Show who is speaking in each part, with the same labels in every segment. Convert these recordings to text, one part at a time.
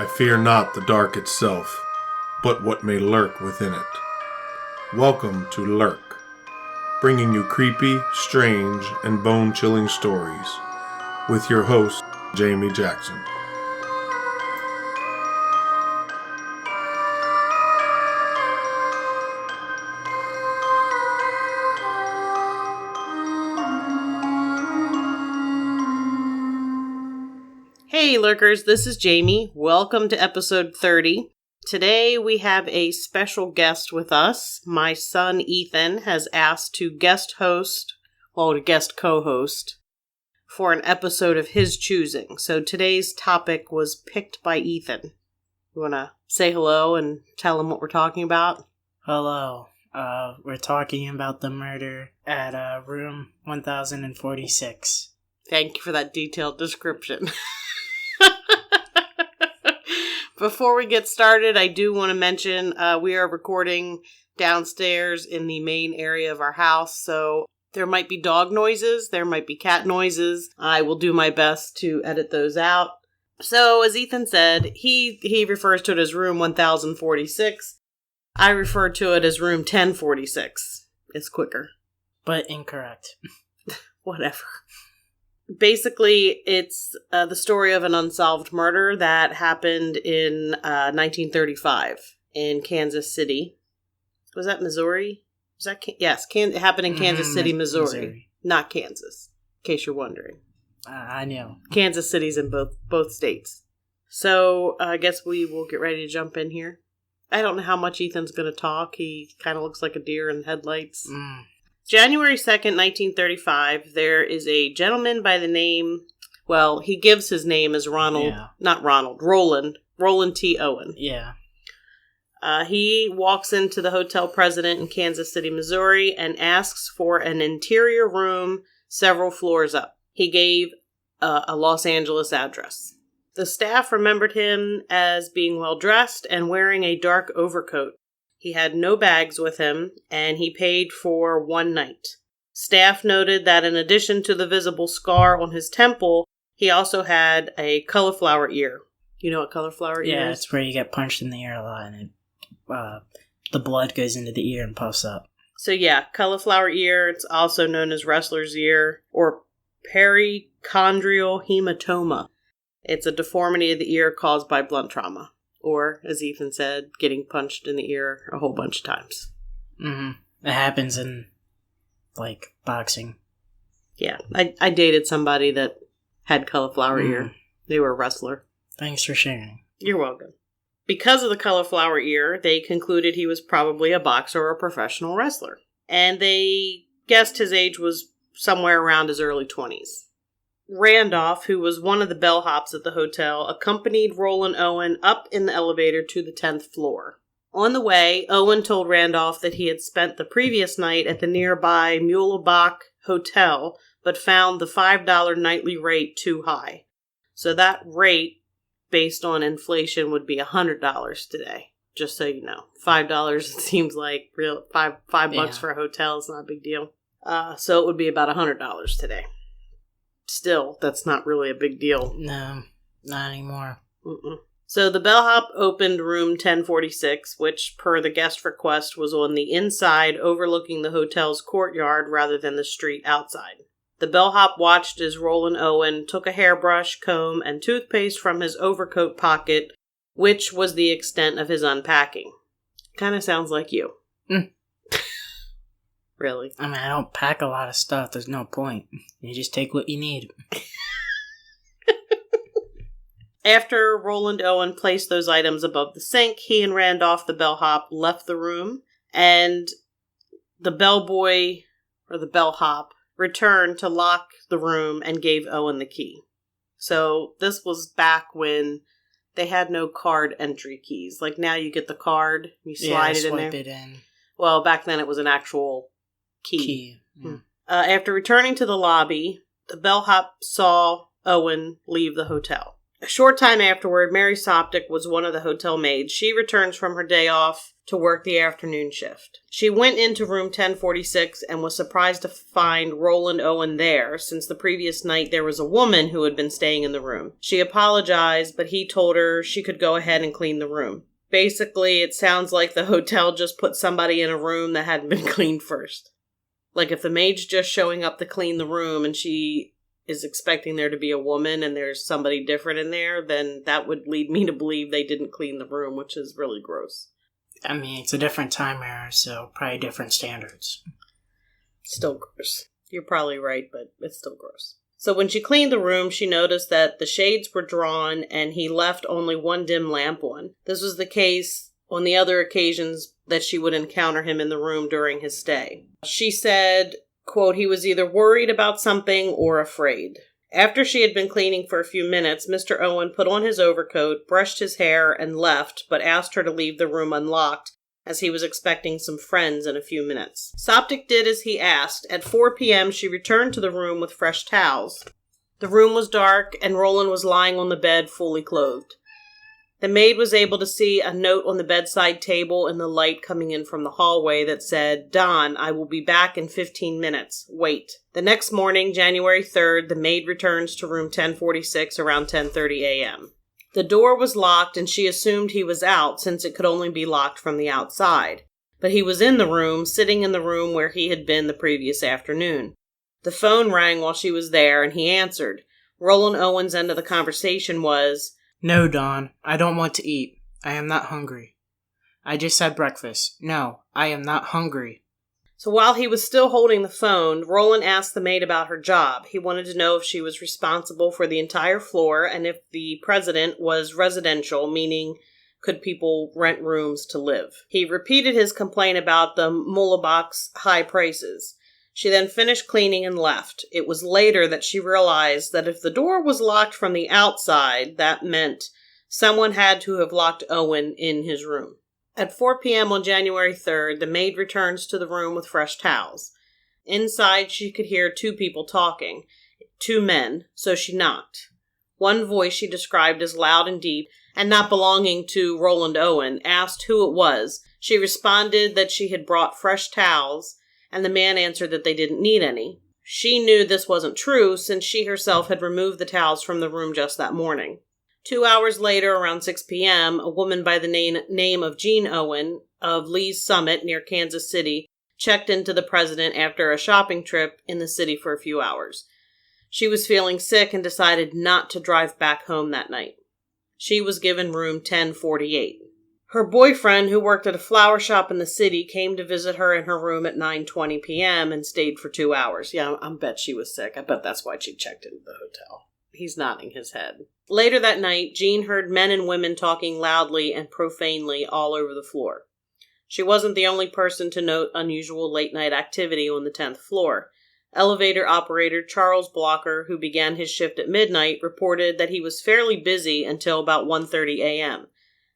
Speaker 1: I fear not the dark itself, but what may lurk within it. Welcome to Lurk, bringing you creepy, strange, and bone-chilling stories, with your host, Jamie Jackson.
Speaker 2: Hey Lurkers, this is Jamie. Welcome to episode 30. Today we have a special guest with us. My son Ethan has asked to guest co-host for an episode of his choosing. So today's topic was picked by Ethan. You want to say hello and tell him what we're talking about?
Speaker 3: Hello. We're talking about the murder at room 1046.
Speaker 2: Thank you for that detailed description. Before we get started, I do want to mention we are recording downstairs in the main area of our house, so there might be dog noises, there might be cat noises. I will do my best to edit those out. So, as Ethan said, he refers to it as room 1046. I refer to it as room 1046. It's quicker.
Speaker 3: But incorrect.
Speaker 2: Whatever. Basically, it's the story of an unsolved murder that happened in 1935 in Kansas City. Was that Missouri? Was that yes? It happened in Kansas City, Missouri, not Kansas. In case you're wondering,
Speaker 3: I know
Speaker 2: Kansas City's in both states. So I guess we will get ready to jump in here. I don't know how much Ethan's going to talk. He kind of looks like a deer in the headlights. January 2nd, 1935, there is a gentleman by the name, well, he gives his name as Roland T. Owen.
Speaker 3: Yeah.
Speaker 2: He walks into the Hotel President in Kansas City, Missouri, and asks for an interior room several floors up. He gave a Los Angeles address. The staff remembered him as being well-dressed and wearing a dark overcoat. He had no bags with him, and he paid for one night. Staff noted that in addition to the visible scar on his temple, he also had a cauliflower ear. You know what cauliflower ear is?
Speaker 3: Yeah, it's where you get punched in the ear a lot, and the blood goes into the ear and puffs up.
Speaker 2: So yeah, cauliflower ear. It's also known as wrestler's ear, or perichondrial hematoma. It's a deformity of the ear caused by blunt trauma. Or, as Ethan said, getting punched in the ear a whole bunch of times.
Speaker 3: Mm-hmm. It happens in, boxing.
Speaker 2: Yeah, I dated somebody that had cauliflower ear. They were a wrestler.
Speaker 3: Thanks for sharing.
Speaker 2: You're welcome. Because of the cauliflower ear, they concluded he was probably a boxer or a professional wrestler. And they guessed his age was somewhere around his early 20s. Randolph, who was one of the bellhops at the hotel, accompanied Roland Owen up in the elevator to the 10th floor. On the way, Owen told Randolph that he had spent the previous night at the nearby Muehlebach Hotel, but found the $5 nightly rate too high. So that rate, based on inflation, would be $100 today. Just so you know. $5, it seems like real $5 for a hotel is not a big deal. So it would be about $100 today. Still, that's not really a big deal.
Speaker 3: No, not anymore.
Speaker 2: So the bellhop opened room 1046, which, per the guest request, was on the inside overlooking the hotel's courtyard rather than the street outside. The bellhop watched as Roland Owen took a hairbrush, comb, and toothpaste from his overcoat pocket, which was the extent of his unpacking. Kind of sounds like you. Really?
Speaker 3: I mean, I don't pack a lot of stuff. There's no point. You just take what you need.
Speaker 2: After Roland Owen placed those items above the sink, he and Randolph, the bellhop, left the room, and the bellboy, or the bellhop, returned to lock the room and gave Owen the key. So this was back when they had no card entry keys. Like now you get the card, you slide it in there.
Speaker 3: Swipe it in.
Speaker 2: Well, back then it was an actual key.
Speaker 3: Yeah.
Speaker 2: After returning to the lobby, the bellhop saw Owen leave the hotel. A short time afterward, Mary Soptic was one of the hotel maids. She returns from her day off to work the afternoon shift. She went into room 1046 and was surprised to find Roland Owen there, since the previous night there was a woman who had been staying in the room. She apologized, but he told her she could go ahead and clean the room. Basically, it sounds like the hotel just put somebody in a room that hadn't been cleaned first. Like if the maid's just showing up to clean the room and she is expecting there to be a woman and there's somebody different in there, then that would lead me to believe they didn't clean the room, which is really gross.
Speaker 3: I mean, it's a different time era, so probably different standards.
Speaker 2: Still gross. You're probably right, but it's still gross. So when she cleaned the room, she noticed that the shades were drawn and he left only one dim lamp on. This was the case on the other occasions that she would encounter him in the room during his stay. She said, quote, he was either worried about something or afraid. After she had been cleaning for a few minutes, Mr. Owen put on his overcoat, brushed his hair, and left, but asked her to leave the room unlocked, as he was expecting some friends in a few minutes. Soptic did as he asked. At 4 p.m., she returned to the room with fresh towels. The room was dark, and Roland was lying on the bed, fully clothed. The maid was able to see a note on the bedside table in the light coming in from the hallway that said, Don, I will be back in 15 minutes. Wait. The next morning, January 3rd, the maid returns to room 1046 around 10:30 a.m. The door was locked and she assumed he was out since it could only be locked from the outside. But he was in the room, sitting in the room where he had been the previous afternoon. The phone rang while she was there and he answered. Roland Owen's end of the conversation was,
Speaker 3: No, Dawn, I don't want to eat. I am not hungry. I just had breakfast. No, I am not hungry.
Speaker 2: So while he was still holding the phone, Roland asked the maid about her job. He wanted to know if she was responsible for the entire floor and if the president was residential, meaning could people rent rooms to live. He repeated his complaint about the Mullabach's high prices. She then finished cleaning and left. It was later that she realized that if the door was locked from the outside, that meant someone had to have locked Owen in his room. At 4 p.m. on January 3rd, the maid returns to the room with fresh towels. Inside, she could hear two people talking, two men, so she knocked. One voice she described as loud and deep, and not belonging to Roland Owen, asked who it was. She responded that she had brought fresh towels, and the man answered that they didn't need any. She knew this wasn't true, since she herself had removed the towels from the room just that morning. 2 hours later, around 6 p.m., a woman by the name of Jean Owen of Lee's Summit near Kansas City checked into the president after a shopping trip in the city for a few hours. She was feeling sick and decided not to drive back home that night. She was given room 1048. Her boyfriend, who worked at a flower shop in the city, came to visit her in her room at 9:20 p.m. and stayed for 2 hours. Yeah, I bet she was sick. I bet that's why she checked into the hotel. He's nodding his head. Later that night, Jean heard men and women talking loudly and profanely all over the floor. She wasn't the only person to note unusual late-night activity on the 10th floor. Elevator operator Charles Blocker, who began his shift at midnight, reported that he was fairly busy until about 1:30 a.m.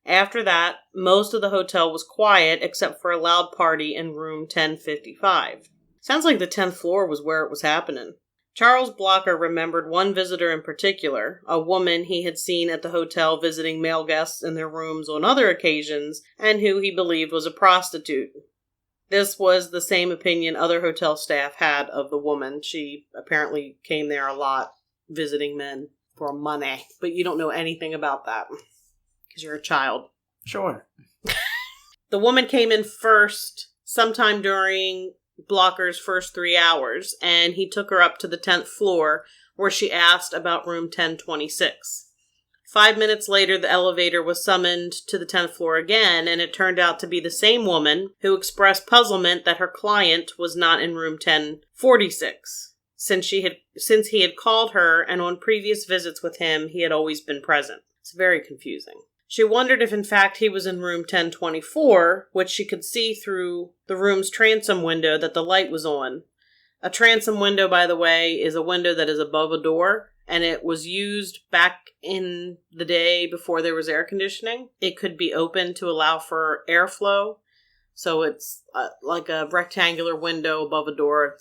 Speaker 2: After that, most of the hotel was quiet except for a loud party in room 1055. Sounds like the 10th floor was where it was happening. Charles Blocker remembered one visitor in particular, a woman he had seen at the hotel visiting male guests in their rooms on other occasions, and who he believed was a prostitute. This was the same opinion other hotel staff had of the woman. She apparently came there a lot, visiting men for money. But you don't know anything about that, because you're a child.
Speaker 3: Sure.
Speaker 2: The woman came in first sometime during Blocker's first 3 hours, and he took her up to the 10th floor, where she asked about room 1026. 5 minutes later, the elevator was summoned to the 10th floor again, and it turned out to be the same woman who expressed puzzlement that her client was not in room 1046, since he had called her, and on previous visits with him, he had always been present. It's very confusing. She wondered if in fact he was in room 1024, which she could see through the room's transom window that the light was on. A transom window, by the way, is a window that is above a door, and it was used back in the day before there was air conditioning. It could be open to allow for airflow, so it's like a rectangular window above a door.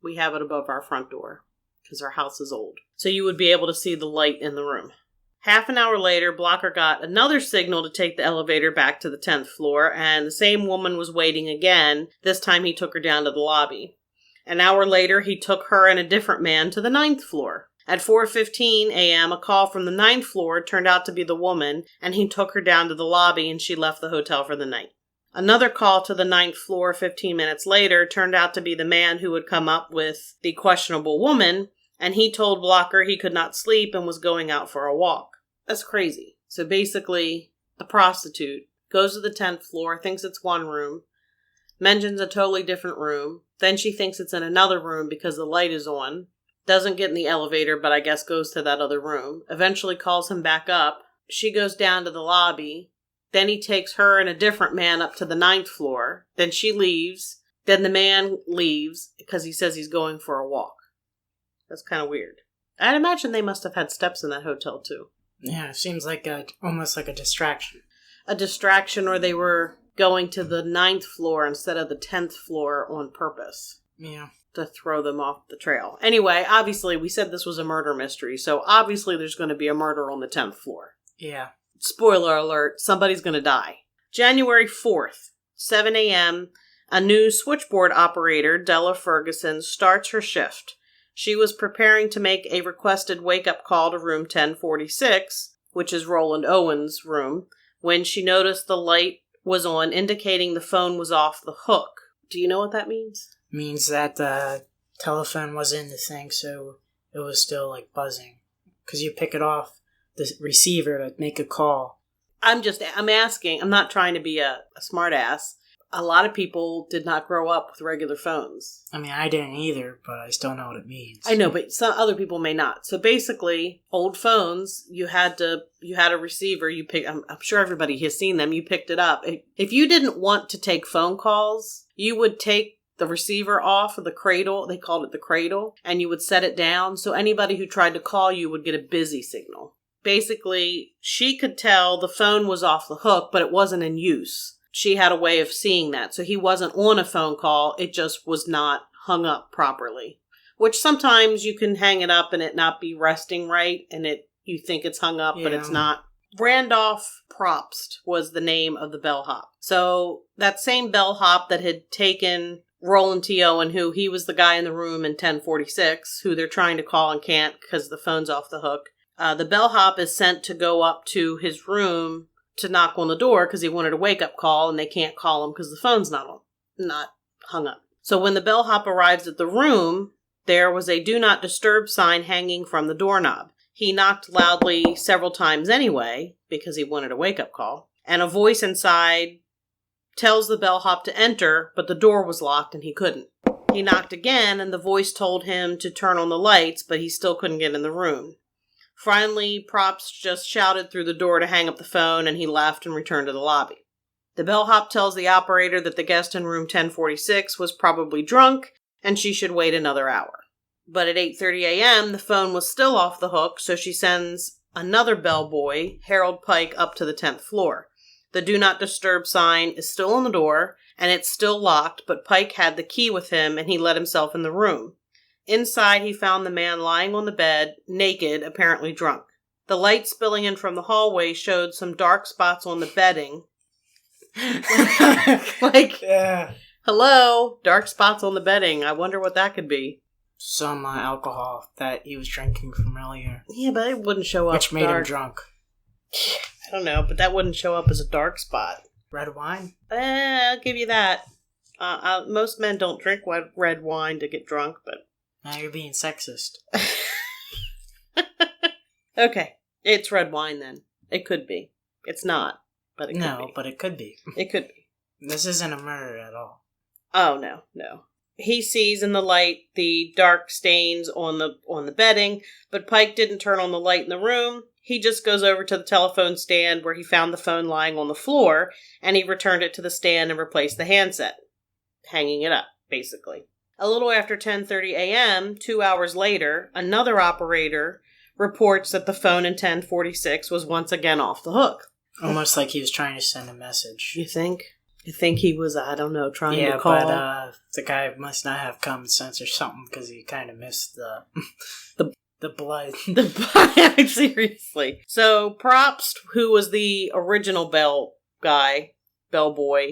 Speaker 2: We have it above our front door, because our house is old. So you would be able to see the light in the room. Half an hour later, Blocker got another signal to take the elevator back to the 10th floor, and the same woman was waiting again. This time he took her down to the lobby. An hour later, he took her and a different man to the 9th floor. At 4:15 a.m., a call from the 9th floor turned out to be the woman, and he took her down to the lobby and she left the hotel for the night. Another call to the 9th floor 15 minutes later turned out to be the man who had come up with the questionable woman, and he told Blocker he could not sleep and was going out for a walk. That's crazy. So basically, a prostitute goes to the 10th floor, thinks it's one room, mentions a totally different room, then she thinks it's in another room because the light is on, doesn't get in the elevator, but I guess goes to that other room, eventually calls him back up, she goes down to the lobby, then he takes her and a different man up to the 9th floor, then she leaves, then the man leaves because he says he's going for a walk. That's kind of weird. I'd imagine they must have had steps in that hotel too.
Speaker 3: Yeah, it seems like almost like a distraction.
Speaker 2: A distraction, or they were going to the 9th floor instead of the 10th floor on purpose.
Speaker 3: Yeah.
Speaker 2: To throw them off the trail. Anyway, obviously, we said this was a murder mystery, so obviously there's going to be a murder on the 10th floor.
Speaker 3: Yeah.
Speaker 2: Spoiler alert, somebody's going to die. January 4th, 7 a.m., a new switchboard operator, Della Ferguson, starts her shift. She was preparing to make a requested wake-up call to room 1046, which is Roland Owen's room, when she noticed the light was on, indicating the phone was off the hook. Do you know what that means?
Speaker 3: Means that the telephone was in the thing, so it was still, like, buzzing. Because you pick it off the receiver to make a call.
Speaker 2: I'm asking. I'm not trying to be a smart ass. A lot of people did not grow up with regular phones.
Speaker 3: I mean, I didn't either, but I still know what it means.
Speaker 2: I know, but some other people may not. So basically, old phones, you had a receiver. I'm sure everybody has seen them. You picked it up. If you didn't want to take phone calls, you would take the receiver off of the cradle. They called it the cradle, and you would set it down. So anybody who tried to call you would get a busy signal. Basically, she could tell the phone was off the hook, but it wasn't in use. She had a way of seeing that. So he wasn't on a phone call. It just was not hung up properly. Which sometimes you can hang it up and it not be resting right. And you think it's hung up, but it's not. Randolph Probst was the name of the bellhop. So that same bellhop that had taken Roland T. Owen, who he was the guy in the room in 1046, who they're trying to call and can't because the phone's off the hook. The bellhop is sent to go up to his room to knock on the door because he wanted a wake-up call, and they can't call him because the phone's not hung up. So when the bellhop arrives at the room, there was a do not disturb sign hanging from the doorknob. He knocked loudly several times anyway because he wanted a wake-up call, and a voice inside tells the bellhop to enter, but the door was locked and he couldn't. He knocked again, and the voice told him to turn on the lights, but he still couldn't get in the room. Finally, Probst just shouted through the door to hang up the phone, and he left and returned to the lobby. The bellhop tells the operator that the guest in room 1046 was probably drunk, and she should wait another hour. But at 8:30 a.m., the phone was still off the hook, so she sends another bellboy, Harold Pike, up to the 10th floor. The do not disturb sign is still on the door, and it's still locked, but Pike had the key with him, and he let himself in the room. Inside, he found the man lying on the bed, naked, apparently drunk. The light spilling in from the hallway showed some dark spots on the bedding. Hello, dark spots on the bedding. I wonder what that could be.
Speaker 3: Some alcohol that he was drinking from earlier.
Speaker 2: Yeah, but it wouldn't show up.
Speaker 3: Which made him drunk.
Speaker 2: I don't know, but that wouldn't show up as a dark spot.
Speaker 3: Red wine?
Speaker 2: I'll give you that. Most men don't drink red wine to get drunk, but...
Speaker 3: Now you're being sexist.
Speaker 2: Okay, it's red wine then. It could be. It's not, but it could be.
Speaker 3: No, but it could be.
Speaker 2: It could be.
Speaker 3: This isn't a murder at all.
Speaker 2: Oh, no. He sees in the light the dark stains on the bedding, but Pike didn't turn on the light in the room. He just goes over to the telephone stand where he found the phone lying on the floor, and he returned it to the stand and replaced the handset. Hanging it up, basically. A little after 10:30 a.m., 2 hours later, another operator reports that the phone in 1046 was once again off the hook.
Speaker 3: Almost like he was trying to send a message.
Speaker 2: You think? You think he was, I don't know, trying to call?
Speaker 3: Yeah, but the guy must not have common sense or something because he kind of missed the The blood.
Speaker 2: Seriously. So Probst, who was the original bellboy,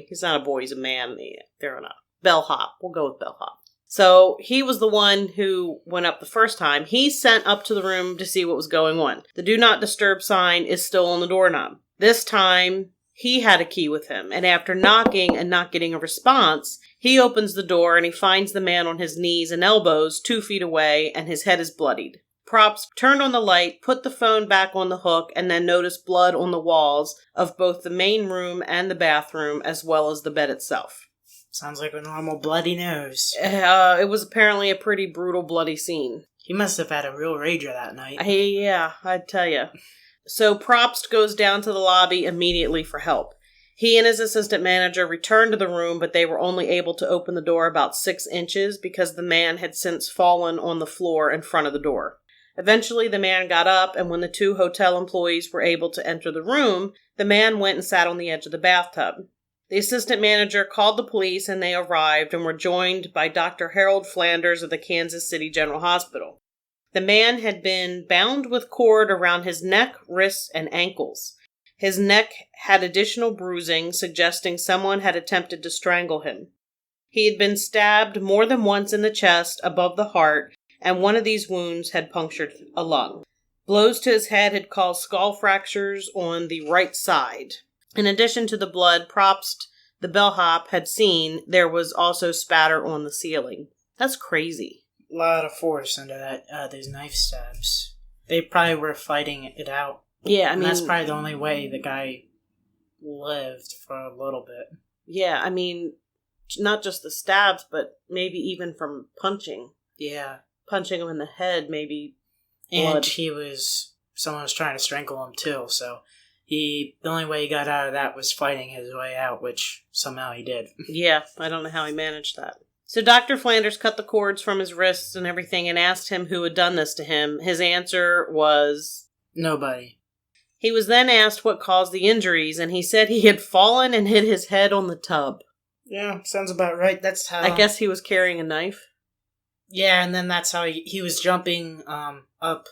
Speaker 2: he's not a boy, he's a man. They're on a bellhop. We'll go with bellhop. So he was the one who went up the first time. He sent up to the room to see what was going on. The do not disturb sign is still on the doorknob. This time, he had a key with him, and after knocking and not getting a response, he opens the door and he finds the man on his knees and elbows 2 feet away, and his head is bloodied. Probst turned on the light, put the phone back on the hook, and then noticed blood on the walls of both the main room and the bathroom, as well as the bed itself.
Speaker 3: Sounds like a normal bloody nose.
Speaker 2: It was apparently a pretty brutal, bloody scene.
Speaker 3: He must have had a real rager that night.
Speaker 2: Yeah, I'd tell you. So Probst goes down to the lobby immediately for help. He and his assistant manager returned to the room, but they were only able to open the door about 6 inches because the man had since fallen on the floor in front of the door. Eventually, the man got up, and when the 2 hotel employees were able to enter the room, the man went and sat on the edge of the bathtub. The assistant manager called the police, and they arrived and were joined by Dr. Harold Flanders of the Kansas City General Hospital. The man had been bound with cord around his neck, wrists, and ankles. His neck had additional bruising, suggesting someone had attempted to strangle him. He had been stabbed more than once in the chest, above the heart, and one of these wounds had punctured a lung. Blows to his head had caused skull fractures on the right side. In addition to the blood Probst, the bellhop, had seen, there was also spatter on the ceiling. That's crazy.
Speaker 3: A lot of force under those knife stabs. They probably were fighting it out.
Speaker 2: Yeah, I
Speaker 3: and
Speaker 2: mean...
Speaker 3: that's probably the only way the guy lived for a little bit.
Speaker 2: Yeah, I mean, not just the stabs, but maybe even from punching.
Speaker 3: Yeah.
Speaker 2: Punching him in the head, maybe
Speaker 3: blood.
Speaker 2: And
Speaker 3: someone was trying to strangle him too, so... the only way he got out of that was fighting his way out, which somehow he did.
Speaker 2: Yeah, I don't know how he managed that. So Dr. Flanders cut the cords from his wrists and everything and asked him who had done this to him. His answer was...
Speaker 3: nobody.
Speaker 2: He was then asked what caused the injuries, and he said he had fallen and hit his head on the tub.
Speaker 3: Yeah, sounds about right. That's how...
Speaker 2: I guess he was carrying a knife?
Speaker 3: Yeah, and then that's how he was jumping up.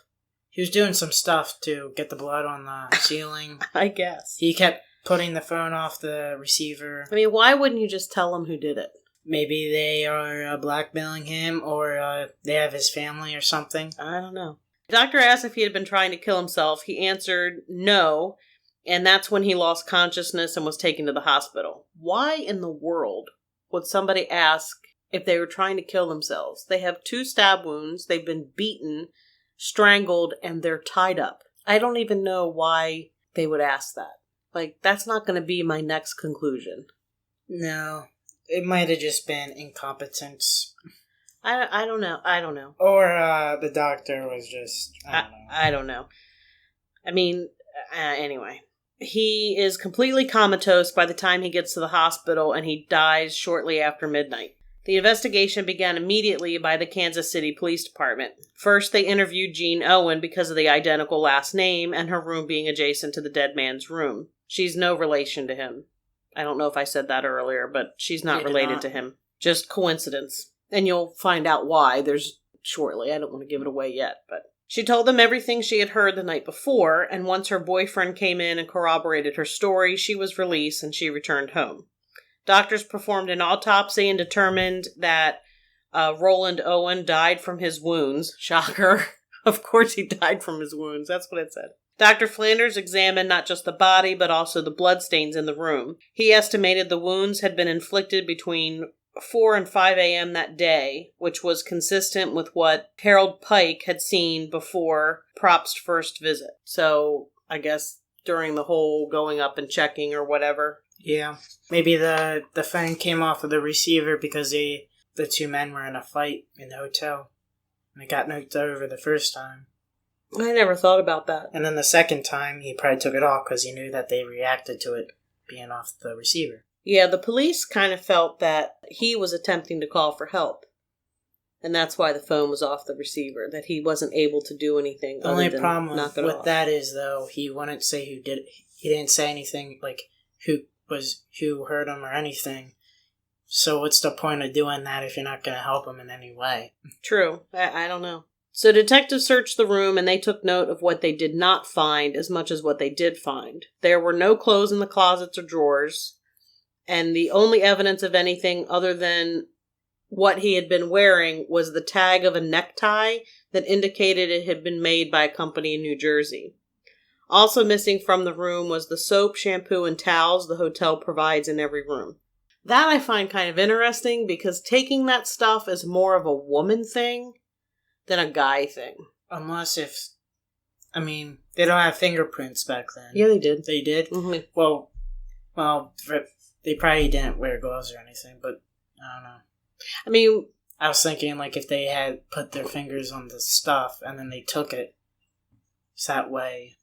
Speaker 3: He was doing some stuff to get the blood on the ceiling.
Speaker 2: I guess.
Speaker 3: He kept putting the phone off the receiver.
Speaker 2: I mean, why wouldn't you just tell him who did it?
Speaker 3: Maybe they are blackmailing him, or they have his family or something.
Speaker 2: I don't know. The doctor asked if he had been trying to kill himself. He answered no, and that's when he lost consciousness and was taken to the hospital. Why in the world would somebody ask if they were trying to kill themselves? They have 2 stab wounds, they've been beaten, strangled, and they're tied up. I don't even know why they would ask that. Like, that's not going to be my next conclusion.
Speaker 3: No. It might have just been incompetence.
Speaker 2: I don't know.
Speaker 3: Or the doctor was just...
Speaker 2: I don't know. I mean, anyway. He is completely comatose by the time he gets to the hospital, and he dies shortly after midnight. The investigation began immediately by the Kansas City Police Department. First, they interviewed Jean Owen because of the identical last name and her room being adjacent to the dead man's room. She's no relation to him. I don't know if I said that earlier, but she's not related to him. Just coincidence. And you'll find out why shortly. I don't want to give it away yet, but... She told them everything she had heard the night before, and once her boyfriend came in and corroborated her story, she was released and she returned home. Doctors performed an autopsy and determined that Roland Owen died from his wounds. Shocker. Of course he died from his wounds. That's what it said. Dr. Flanders examined not just the body, but also the bloodstains in the room. He estimated the wounds had been inflicted between 4 and 5 a.m. that day, which was consistent with what Harold Pike had seen before Probst's first visit. So, I guess during the whole going up and checking or whatever.
Speaker 3: Yeah. Maybe the phone came off of the receiver because the 2 men were in a fight in the hotel. And it got knocked over the first time.
Speaker 2: I never thought about that.
Speaker 3: And then the second time, he probably took it off because he knew that they reacted to it being off the receiver.
Speaker 2: Yeah, the police kind of felt that he was attempting to call for help. And that's why the phone was off the receiver, that he wasn't able to do anything
Speaker 3: The
Speaker 2: other
Speaker 3: only
Speaker 2: than
Speaker 3: problem
Speaker 2: knock it
Speaker 3: with
Speaker 2: off.
Speaker 3: that is, though, he wouldn't say who did it. He didn't say anything, like, who hurt him or anything. So what's the point of doing that if you're not going to help him in any way?
Speaker 2: True. I don't know. So detectives searched the room and they took note of what they did not find as much as what they did find. There were no clothes in the closets or drawers, and the only evidence of anything other than what he had been wearing was the tag of a necktie that indicated it had been made by a company in New Jersey. Also missing from the room was the soap, shampoo, and towels the hotel provides in every room. That I find kind of interesting because taking that stuff is more of a woman thing than a guy thing.
Speaker 3: Unless they don't have fingerprints back then.
Speaker 2: Yeah, they did.
Speaker 3: They did?
Speaker 2: Mm-hmm.
Speaker 3: Well, they probably didn't wear gloves or anything, but I don't know.
Speaker 2: I mean,
Speaker 3: I was thinking, like, if they had put their fingers on the stuff and then they took it that way.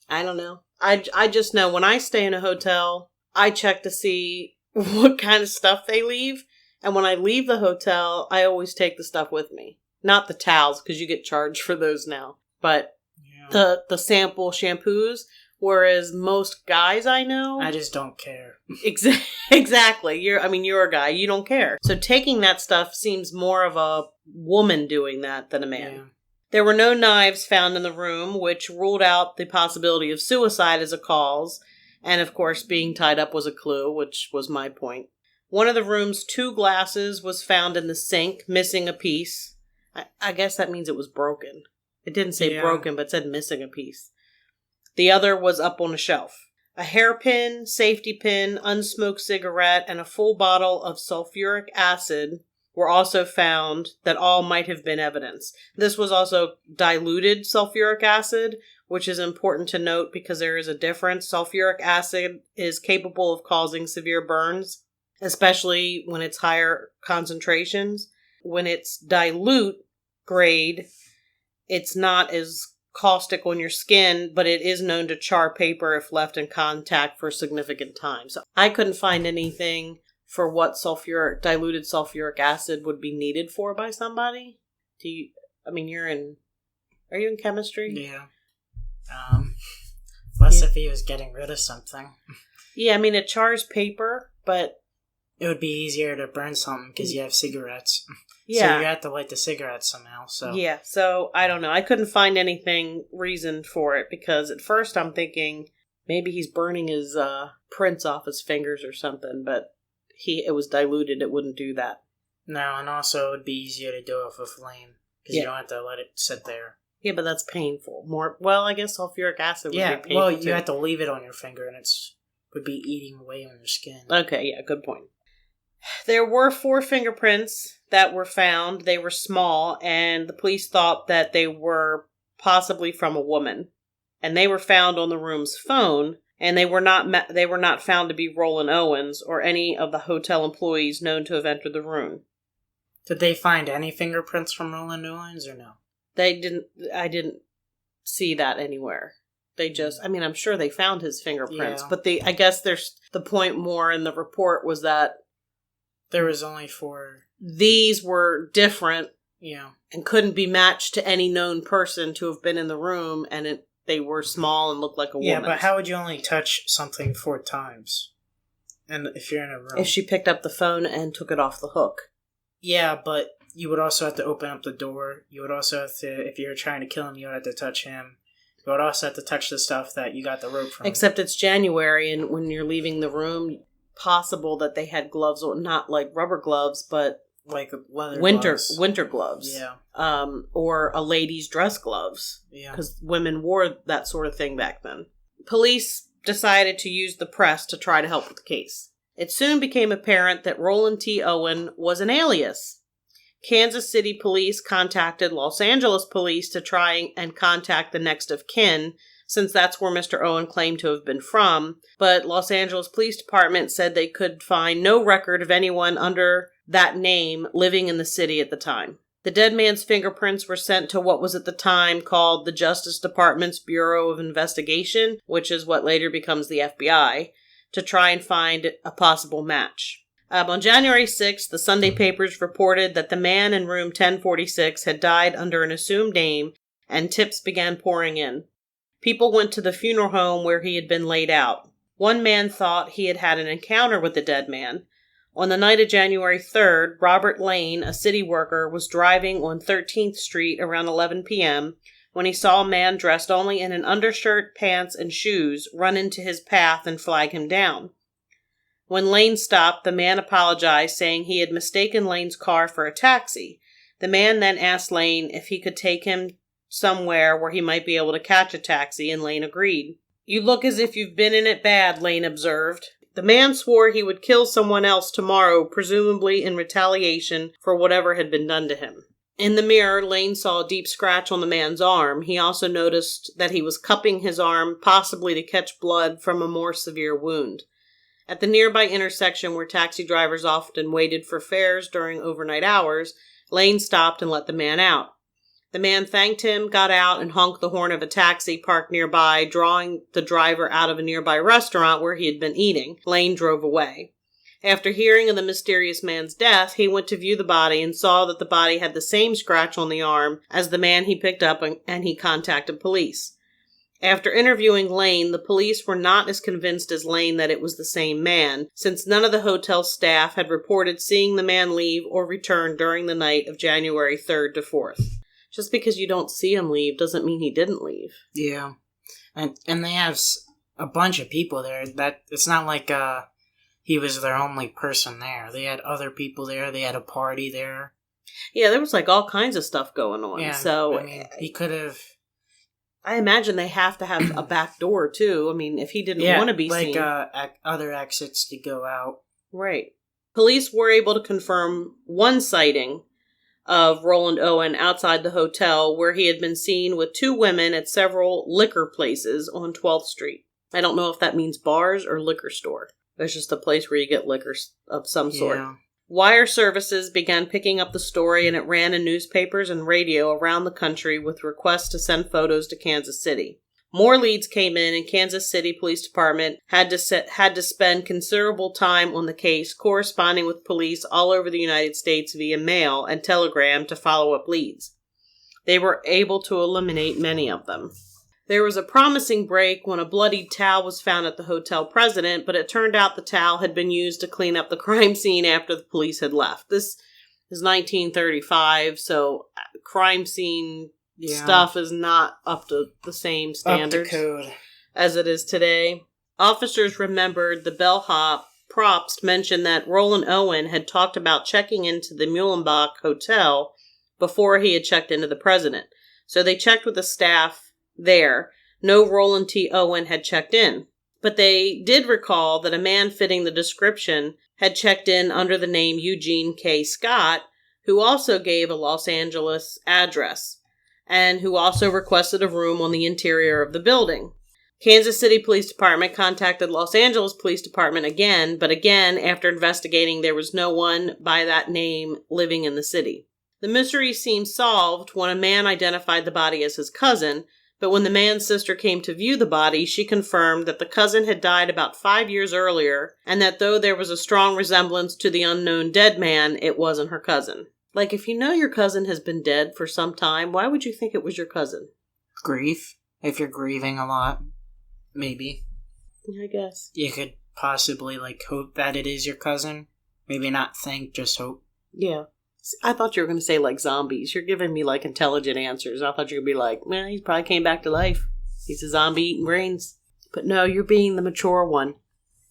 Speaker 2: I don't know. I just know when I stay in a hotel, I check to see what kind of stuff they leave. And when I leave the hotel, I always take the stuff with me. Not the towels, because you get charged for those now. But the sample shampoos, whereas most guys I know...
Speaker 3: I just don't care.
Speaker 2: Exactly. You're a guy. You don't care. So taking that stuff seems more of a woman doing that than a man. Yeah. There were no knives found in the room, which ruled out the possibility of suicide as a cause. And of course, being tied up was a clue, which was my point. One of the room's 2 glasses was found in the sink, missing a piece. I guess that means it was broken. It didn't say broken, but it said missing a piece. The other was up on a shelf. A hairpin, safety pin, unsmoked cigarette, and a full bottle of sulfuric acid were also found that all might have been evidence. This was also diluted sulfuric acid, which is important to note because there is a difference. Sulfuric acid is capable of causing severe burns, especially when it's higher concentrations. When it's dilute grade, it's not as caustic on your skin, but it is known to char paper if left in contact for a significant time. So I couldn't find anything for what diluted sulfuric acid would be needed for by somebody. Are you in chemistry?
Speaker 3: Yeah. Unless if he was getting rid of something.
Speaker 2: Yeah, it chars paper, but...
Speaker 3: It would be easier to burn something because you have cigarettes.
Speaker 2: Yeah.
Speaker 3: So you have to light the cigarettes somehow, so...
Speaker 2: Yeah, so I don't know. I couldn't find anything reason for it because at first I'm thinking maybe he's burning his prints off his fingers or something, but it was diluted. It wouldn't do that.
Speaker 3: No, and also it would be easier to do it with a flame because you don't have to let it sit there.
Speaker 2: Yeah, but that's painful. I guess sulfuric acid would be painful.
Speaker 3: Well, you have to leave it on your finger and would be eating away on your skin.
Speaker 2: Okay, yeah, good point. There were 4 fingerprints that were found. They were small, and the police thought that they were possibly from a woman. And they were found on the room's phone, and they were not found to be Roland Owens or any of the hotel employees known to have entered the room.
Speaker 3: Did they find any fingerprints from Roland Owens or no?
Speaker 2: I didn't see that anywhere. They just, I'm sure they found his fingerprints, but I guess there's the point more in the report was that
Speaker 3: there was only 4.
Speaker 2: These were different.
Speaker 3: Yeah. And
Speaker 2: couldn't be matched to any known person to have been in the room, and they were small and looked like a woman.
Speaker 3: Yeah, but how would you only touch something 4 times? And if you're in a room?
Speaker 2: If she picked up the phone and took it off the hook.
Speaker 3: Yeah, but you would also have to open up the door. You would also have to, if you were trying to kill him, you would have to touch him. You would also have to touch the stuff that you got the rope from.
Speaker 2: Except it's January, and when you're leaving the room... possible that they had gloves on, not like rubber gloves, but
Speaker 3: like leather
Speaker 2: winter gloves.
Speaker 3: Yeah.
Speaker 2: Or a lady's dress gloves.
Speaker 3: Yeah.
Speaker 2: Because women wore that sort of thing back then. Police decided to use the press to try to help with the case. It soon became apparent that Roland T. Owen was an alias. Kansas City police contacted Los Angeles police to try and contact the next of kin, since that's where Mr. Owen claimed to have been from, but Los Angeles Police Department said they could find no record of anyone under that name living in the city at the time. The dead man's fingerprints were sent to what was at the time called the Justice Department's Bureau of Investigation, which is what later becomes the FBI, to try and find a possible match. On January 6th, the Sunday papers reported that the man in room 1046 had died under an assumed name, and tips began pouring in. People went to the funeral home where he had been laid out. One man thought he had had an encounter with the dead man. On the night of January 3rd, Robert Lane, a city worker, was driving on 13th Street around 11 p.m. when he saw a man dressed only in an undershirt, pants, and shoes run into his path and flag him down. When Lane stopped, the man apologized, saying he had mistaken Lane's car for a taxi. The man then asked Lane if he could take him somewhere where he might be able to catch a taxi, and Lane agreed. "You look as if you've been in it bad," Lane observed. The man swore he would kill someone else tomorrow, presumably in retaliation for whatever had been done to him. In the mirror, Lane saw a deep scratch on the man's arm. He also noticed that he was cupping his arm, possibly to catch blood from a more severe wound. At the nearby intersection where taxi drivers often waited for fares during overnight hours, Lane stopped and let the man out. The man thanked him, got out, and honked the horn of a taxi parked nearby, drawing the driver out of a nearby restaurant where he had been eating. Lane drove away. After hearing of the mysterious man's death, he went to view the body and saw that the body had the same scratch on the arm as the man he picked up, and he contacted police. After interviewing Lane, the police were not as convinced as Lane that it was the same man, since none of the hotel staff had reported seeing the man leave or return during the night of January 3rd to 4th. Just because you don't see him leave doesn't mean he didn't leave.
Speaker 3: Yeah. And they have a bunch of people there. That it's not like he was their only person there. They had other people there. They had a party there.
Speaker 2: Yeah, there was like all kinds of stuff going on.
Speaker 3: Yeah,
Speaker 2: so
Speaker 3: I mean, he could have...
Speaker 2: I imagine they have to have a back door, too. I mean, if he didn't want to be seen.
Speaker 3: Other exits to go out.
Speaker 2: Right. Police were able to confirm one sighting of Roland Owen outside the hotel, where he had been seen with two women at several liquor places on 12th Street. I don't know if that means bars or liquor store. It's just a place where you get liquor of some sort.
Speaker 3: Yeah.
Speaker 2: Wire services began picking up the story, and it ran in newspapers and radio around the country with requests to send photos to Kansas City. More leads came in, and Kansas City Police Department had to spend considerable time on the case, corresponding with police all over the United States via mail and telegram to follow up leads. They were able to eliminate many of them. There was a promising break when a bloodied towel was found at the hotel president, but it turned out the towel had been used to clean up the crime scene after the police had left. This is 1935, so crime scene stuff is not up to the same standards
Speaker 3: up to code
Speaker 2: as it is today. Officers remembered the bellhop Probst mentioned that Roland Owen had talked about checking into the Muhlenbach Hotel before he had checked into the president. So they checked with the staff there. No Roland T. Owen had checked in. But they did recall that a man fitting the description had checked in under the name Eugene K. Scott, who also gave a Los Angeles address, and who also requested a room on the interior of the building. Kansas City Police Department contacted Los Angeles Police Department again, but again, after investigating, there was no one by that name living in the city. The mystery seemed solved when a man identified the body as his cousin, but when the man's sister came to view the body, she confirmed that the cousin had died about 5 years earlier, and that though there was a strong resemblance to the unknown dead man, it wasn't her cousin. Like, if you know your cousin has been dead for some time, why would you think it was your cousin?
Speaker 3: Grief. If you're grieving a lot, maybe.
Speaker 2: I guess.
Speaker 3: You could possibly, hope that it is your cousin. Maybe not think, just hope.
Speaker 2: Yeah. I thought you were going to say, zombies. You're giving me, intelligent answers. I thought you were going to be like, well, he probably came back to life. He's a zombie eating brains. But no, you're being the mature one.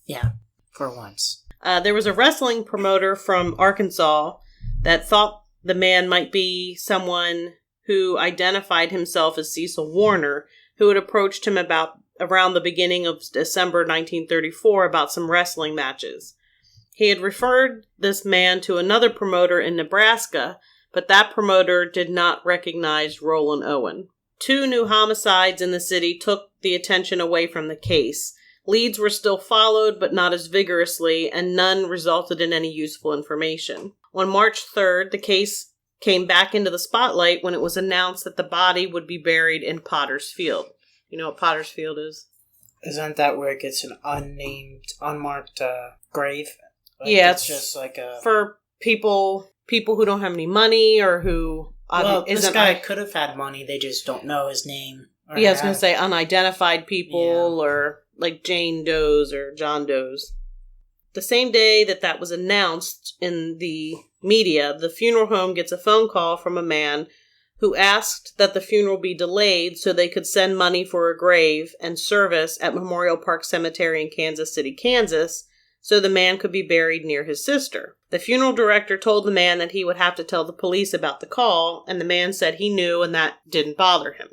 Speaker 3: Yeah, for once.
Speaker 2: There was a wrestling promoter from Arkansas that thought the man might be someone who identified himself as Cecil Warner, who had approached him around the beginning of December 1934 about some wrestling matches. He had referred this man to another promoter in Nebraska, but that promoter did not recognize Roland Owen. 2 new homicides in the city took the attention away from the case. Leads were still followed, but not as vigorously, and none resulted in any useful information. On March 3rd, the case came back into the spotlight when it was announced that the body would be buried in Potter's Field. You know what Potter's Field is?
Speaker 3: Isn't that where it gets an unmarked grave?
Speaker 2: Yeah,
Speaker 3: it's just
Speaker 2: for people who don't have any money or who...
Speaker 3: this guy could have had money, they just don't know his name.
Speaker 2: Yeah, I was going to say unidentified people or like Jane Does or John Does. The same day that was announced in the media, the funeral home gets a phone call from a man who asked that the funeral be delayed so they could send money for a grave and service at Memorial Park Cemetery in Kansas City, Kansas, so the man could be buried near his sister. The funeral director told the man that he would have to tell the police about the call, and the man said he knew and that didn't bother him.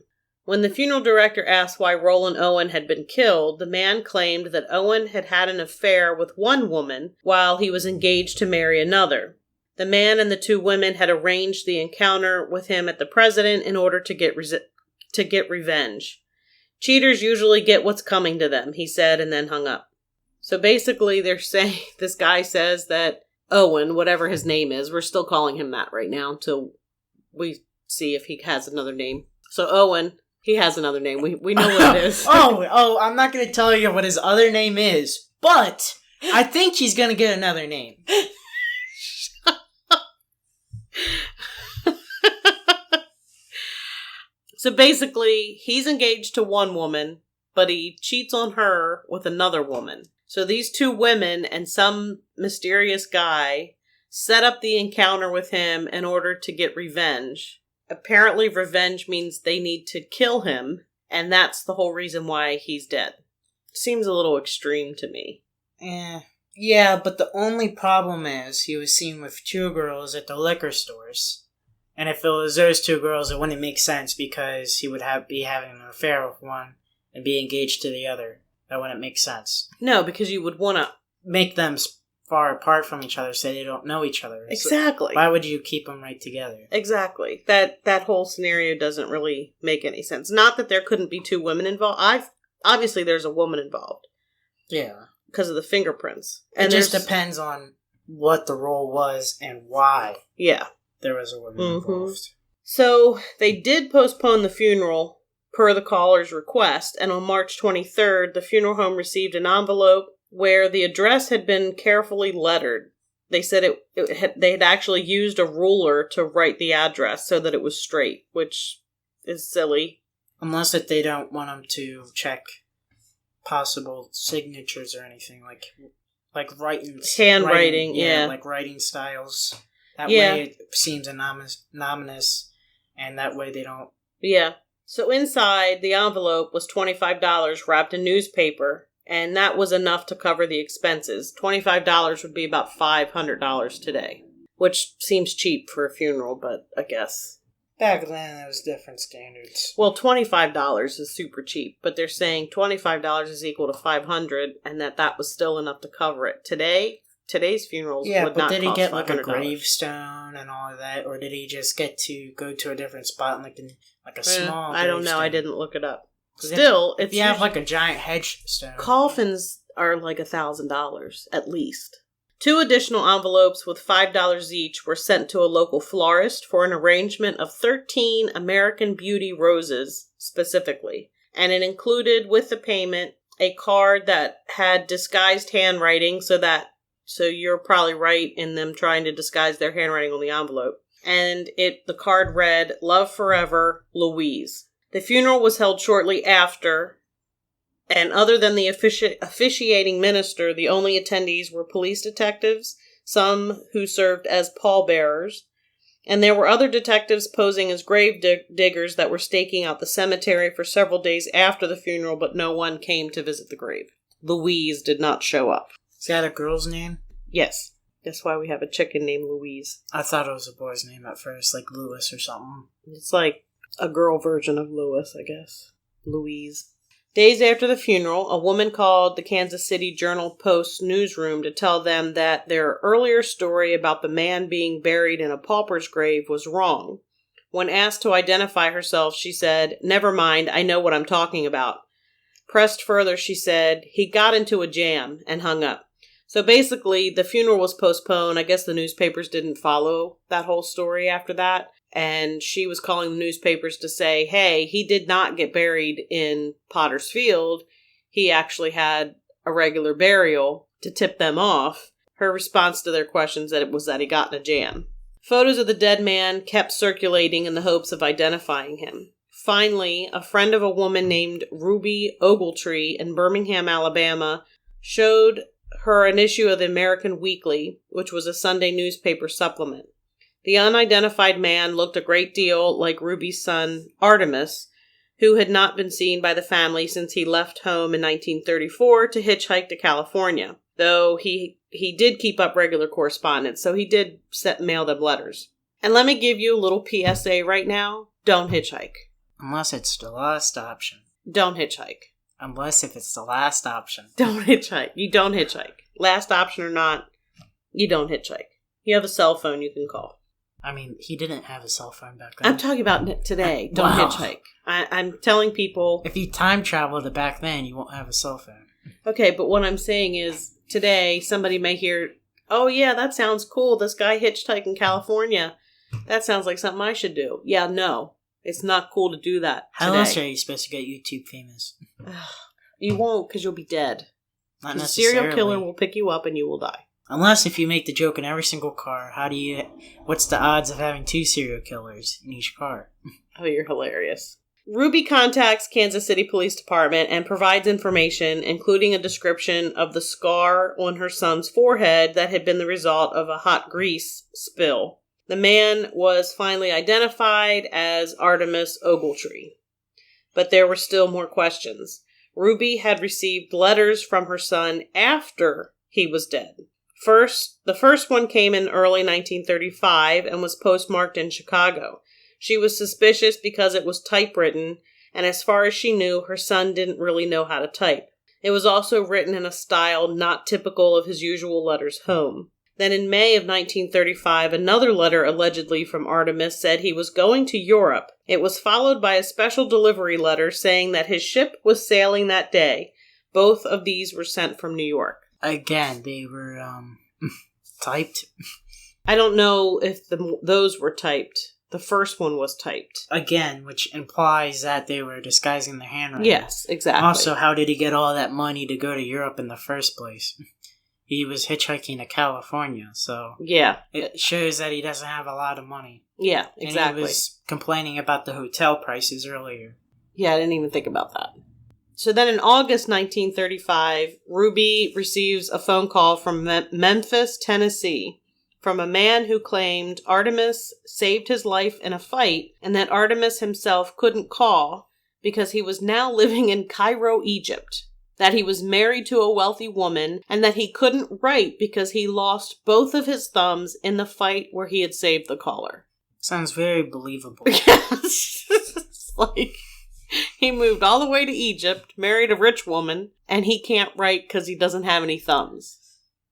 Speaker 2: When the funeral director asked why Roland Owen had been killed, the man claimed that Owen had had an affair with one woman while he was engaged to marry another. The man and the two women had arranged the encounter with him at the president in order to get revenge. Cheaters usually get what's coming to them, he said, and then hung up. So basically they're saying, this guy says that Owen, whatever his name is, we're still calling him that right now until we see if he has another name. So Owen, he has another name. We know what it is.
Speaker 3: I'm not going to tell you what his other name is, but I think he's going to get another name.
Speaker 2: So basically, he's engaged to one woman, but he cheats on her with another woman. So these two women and some mysterious guy set up the encounter with him in order to get revenge. Apparently, revenge means they need to kill him, and that's the whole reason why he's dead. Seems a little extreme to me.
Speaker 3: Yeah, but the only problem is he was seen with two girls at the liquor stores. And if it was those two girls, it wouldn't make sense because he would be having an affair with one and be engaged to the other. That wouldn't make sense.
Speaker 2: No, because you would want to
Speaker 3: make them far apart from each other so they don't know each other.
Speaker 2: Exactly.
Speaker 3: So why would you keep them right together?
Speaker 2: Exactly. That whole scenario doesn't really make any sense. Not that there couldn't be two women involved. Obviously, there's a woman involved.
Speaker 3: Yeah.
Speaker 2: Because of the fingerprints.
Speaker 3: And it just depends on what the role was and why.
Speaker 2: Yeah.
Speaker 3: There was a woman involved.
Speaker 2: So, they did postpone the funeral per the caller's request, and on March 23rd, the funeral home received an envelope where the address had been carefully lettered. They said they had actually used a ruler to write the address so that it was straight, which is silly.
Speaker 3: Unless that they don't want them to check possible signatures or anything, like writing.
Speaker 2: Handwriting, yeah.
Speaker 3: Like writing styles. That way it seems anonymous, and that way they don't...
Speaker 2: Yeah. So inside the envelope was $25 wrapped in newspaper, and that was enough to cover the expenses. $25 would be about $500 today, which seems cheap for a funeral, but I guess...
Speaker 3: Back then, it was different standards.
Speaker 2: Well, $25 is super cheap, but they're saying $25 is equal to $500, and that was still enough to cover it. Today's funerals would not cost $500. Yeah, but did he get like a gravestone
Speaker 3: and all of that, or did he just get to go to a different spot, like a small?
Speaker 2: I don't know. I didn't look it up. Still,
Speaker 3: if you have like a giant headstone,
Speaker 2: coffins are like $1,000 at least. 2 additional envelopes with $5 each were sent to a local florist for an arrangement of 13 American Beauty roses specifically, and it included with the payment a card that had disguised handwriting, so you're probably right in them trying to disguise their handwriting on the envelope. And the card read, "Love Forever, Louise." The funeral was held shortly after, and other than the officiating minister, the only attendees were police detectives, some who served as pallbearers, and there were other detectives posing as grave diggers that were staking out the cemetery for several days after the funeral, but no one came to visit the grave. Louise did not show up.
Speaker 3: Is that a girl's name?
Speaker 2: Yes. That's why we have a chicken named Louise.
Speaker 3: I thought it was a boy's name at first, like Louis or something.
Speaker 2: It's like a girl version of Louis, I guess. Louise. Days after the funeral, a woman called the Kansas City Journal-Post newsroom to tell them that their earlier story about the man being buried in a pauper's grave was wrong. When asked to identify herself, she said, "Never mind, I know what I'm talking about." Pressed further, she said, "He got into a jam," and hung up. So basically, the funeral was postponed. I guess the newspapers didn't follow that whole story after that. And she was calling the newspapers to say, hey, he did not get buried in Potter's Field. He actually had a regular burial to tip them off. Her response to their questions was that he got in a jam. Photos of the dead man kept circulating in the hopes of identifying him. Finally, a friend of a woman named Ruby Ogletree in Birmingham, Alabama, showed her an issue of the American Weekly, which was a Sunday newspaper supplement. The unidentified man looked a great deal like Ruby's son, Artemis, who had not been seen by the family since he left home in 1934 to hitchhike to California, though he did keep up regular correspondence, so he did mail them letters. And let me give you a little PSA right now. Don't hitchhike.
Speaker 3: Unless it's the last option.
Speaker 2: Don't hitchhike.
Speaker 3: Unless if it's the last option.
Speaker 2: Don't hitchhike. You don't hitchhike. Last option or not, you don't hitchhike. You have a cell phone you can call.
Speaker 3: I mean, he didn't have a cell phone back then.
Speaker 2: I'm talking about today. Don't hitchhike. I'm telling people...
Speaker 3: If you time travel to back then, you won't have a cell phone.
Speaker 2: Okay, but what I'm saying is, today, somebody may hear, oh yeah, that sounds cool. This guy hitchhiked in California. That sounds like something I should do. Yeah, no. It's not cool to do that today.
Speaker 3: How else are you supposed to get YouTube famous?
Speaker 2: You won't, because you'll be dead.
Speaker 3: Not
Speaker 2: The
Speaker 3: necessarily.
Speaker 2: serial killer will pick you up and you will die.
Speaker 3: Unless if you make the joke in every single car, what's the odds of having 2 serial killers in each car?
Speaker 2: Oh, you're hilarious. Ruby contacts Kansas City Police Department and provides information, including a description of the scar on her son's forehead that had been the result of a hot grease spill. The man was finally identified as Artemis Ogletree. But there were still more questions. Ruby had received letters from her son after he was dead. The first one came in early 1935 and was postmarked in Chicago. She was suspicious because it was typewritten, and as far as she knew, her son didn't really know how to type. It was also written in a style not typical of his usual letters home. Then in May of 1935, another letter allegedly from Artemis said he was going to Europe. It was followed by a special delivery letter saying that his ship was sailing that day. Both of these were sent from New York.
Speaker 3: Again, they were typed.
Speaker 2: I don't know if those were typed. The first one was typed.
Speaker 3: Again, which implies that they were disguising their handwriting.
Speaker 2: Yes, exactly.
Speaker 3: Also, how did he get all that money to go to Europe in the first place? He was hitchhiking to California, so...
Speaker 2: Yeah.
Speaker 3: It shows that he doesn't have a lot of money.
Speaker 2: Yeah, exactly.
Speaker 3: And he was complaining about the hotel prices earlier.
Speaker 2: Yeah, I didn't even think about that. So then in August 1935, Ruby receives a phone call from Memphis, Tennessee, from a man who claimed Artemis saved his life in a fight and that Artemis himself couldn't call because he was now living in Cairo, Egypt, that he was married to a wealthy woman, and that he couldn't write because he lost both of his thumbs in the fight where he had saved the caller.
Speaker 3: Sounds very believable.
Speaker 2: Yes. It's like... He moved all the way to Egypt, married a rich woman, and he can't write because he doesn't have any thumbs.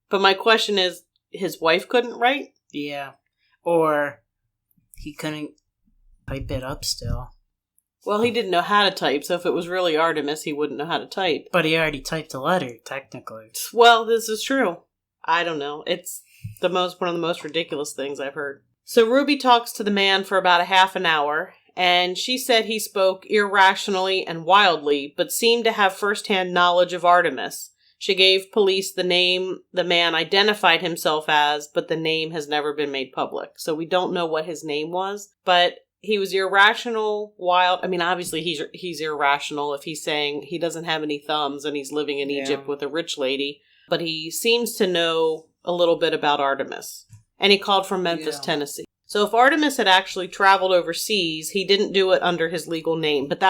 Speaker 2: But my question is, his wife couldn't write?
Speaker 3: Yeah. Or he couldn't type it up still.
Speaker 2: Well, he didn't know how to type, so if it was really Artemis, he wouldn't know how to type.
Speaker 3: But he already typed a letter, technically.
Speaker 2: Well, this is true. I don't know. It's one of the most ridiculous things I've heard. So Ruby talks to the man for about a half an hour, and she said he spoke irrationally and wildly, but seemed to have first-hand knowledge of Artemis. She gave police the name the man identified himself as, but the name has never been made public. So we don't know what his name was, but he was irrational, wild. I mean, obviously he's irrational if he's saying he doesn't have any thumbs and he's living in Egypt with a rich lady, but he seems to know a little bit about Artemis. And he called from Memphis, Tennessee. So if Artemis had actually traveled overseas, he didn't do it under his legal name. But